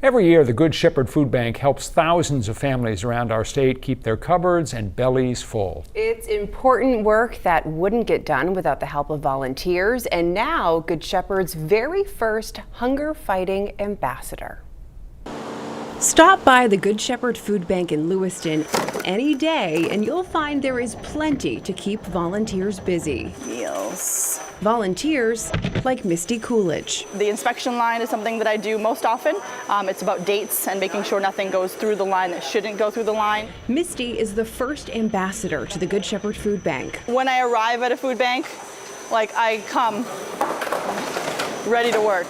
Every year, the Good Shepherd Food Bank helps thousands of families around our state keep their cupboards and bellies full. It's important work that wouldn't get done without the help of volunteers, and now Good Shepherd's very first hunger-fighting ambassador. Stop by the Good Shepherd Food Bank in Lewiston any day and you'll find there is plenty to keep volunteers busy. Meals. Volunteers like Misty Coolidge. The inspection line is something that I do most often. It's about dates and making sure nothing goes through the line that shouldn't go through the line. Misty is the first ambassador to the Good Shepherd Food Bank. When I arrive at a food bank, I come ready to work.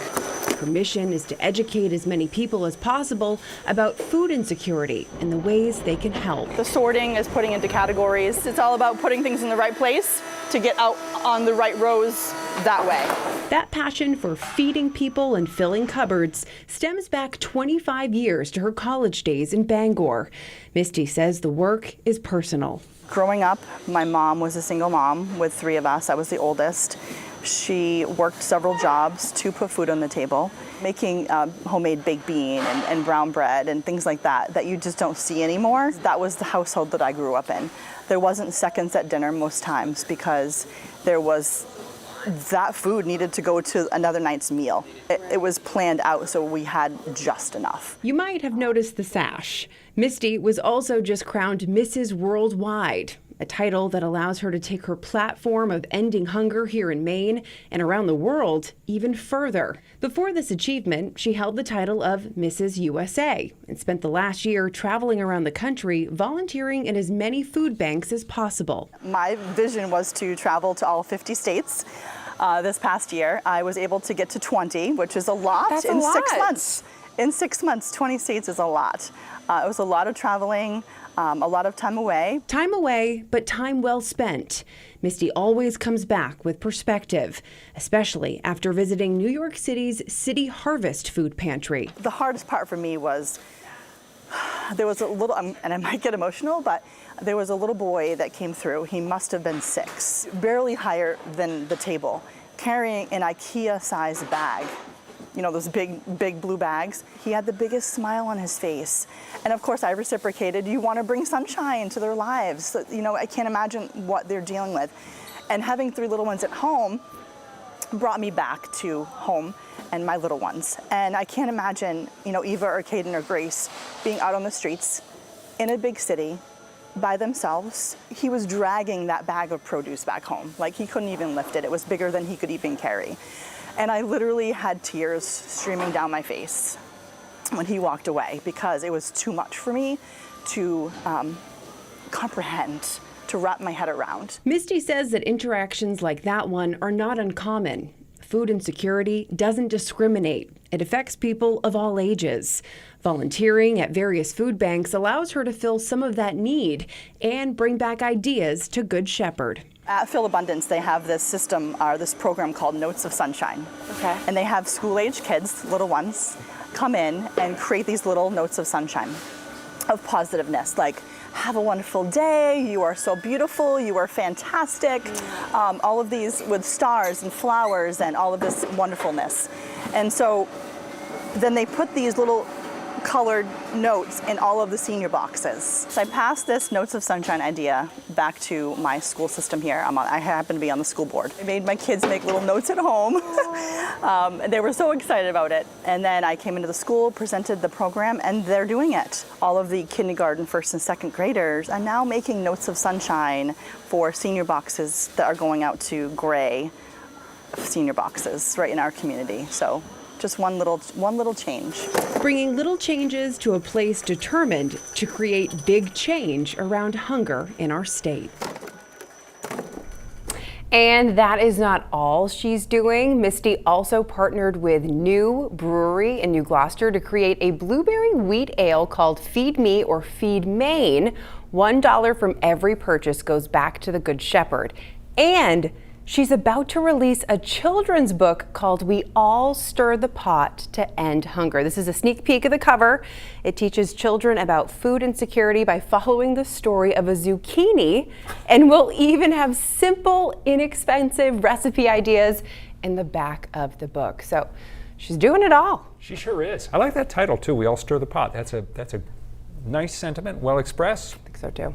Her mission is to educate as many people as possible about food insecurity and the ways they can help. The sorting is putting into categories. It's all about putting things in the right place to get out on the right rows that way. That passion for feeding people and filling cupboards stems back 25 years to her college days in Bangor. Misty says the work is personal. Growing up, my mom was a single mom with 3 of us. I was the oldest. She worked several jobs to put food on the table, making homemade baked bean and brown bread and things like that you just don't see anymore. That was the household that I grew up in. There wasn't seconds at dinner most times because that food needed to go to another night's meal. It was planned out, so we had just enough. You might have noticed the sash. Misty was also just crowned Mrs. Worldwide, a title that allows her to take her platform of ending hunger here in Maine and around the world even further. Before this achievement, she held the title of Mrs. USA and spent the last year traveling around the country volunteering in as many food banks as possible. My vision was to travel to all 50 states. This past year, I was able to get to 20, which is a lot. That's in a lot. 6 months. In 6 months, 20 states is a lot. It was a lot of traveling. A lot of time away. Time away, but time well spent. Misty always comes back with perspective, especially after visiting New York City's City Harvest food pantry. The hardest part for me was there was a little, and I might get emotional, but there was a little boy that came through. He must have been 6, barely higher than the table, carrying an IKEA-sized bag. You know, those big blue bags. He had the biggest smile on his face. And of course I reciprocated, you want to bring sunshine to their lives. So, you know, I can't imagine what they're dealing with. And having 3 little ones at home brought me back to home and my little ones. And I can't imagine, you know, Eva or Caden or Grace being out on the streets in a big city by themselves. He was dragging that bag of produce back home. Like he couldn't even lift it. It was bigger than he could even carry. And I literally had tears streaming down my face when he walked away because it was too much for me to comprehend, to wrap my head around. Misty says that interactions like that one are not uncommon. Food insecurity doesn't discriminate. It affects people of all ages. Volunteering at various food banks allows her to fill some of that need and bring back ideas to Good Shepherd. At Fill Abundance, they have this system, this program called Notes of Sunshine. Okay. And they have school-age kids, little ones, come in and create these little notes of sunshine, of positiveness, like, have a wonderful day, you are so beautiful, you are fantastic, all of these with stars and flowers and all of this wonderfulness. And so then they put these little colored notes in all of the senior boxes. So I passed this Notes of Sunshine idea back to my school system here. I happen to be on the school board. I made my kids make little notes at home. And they were so excited about it. And then I came into the school, presented the program, and they're doing it. All of the kindergarten, 1st and 2nd graders are now making Notes of Sunshine for senior boxes that are going out to gray senior boxes right in our community. So just one little change. Bringing little changes to a place determined to create big change around hunger in our state. And that is not all she's doing. Misty also partnered with New Brewery in New Gloucester to create a blueberry wheat ale called Feed Me or Feed Maine. $1 from every purchase goes back to the Good Shepherd. And she's about to release a children's book called We All Stir the Pot to End Hunger. This is a sneak peek of the cover. It teaches children about food insecurity by following the story of a zucchini, and we'll even have simple, inexpensive recipe ideas in the back of the book. So she's doing it all. She sure is. I like that title too. We all stir the pot. That's a nice sentiment, well expressed. I think so too.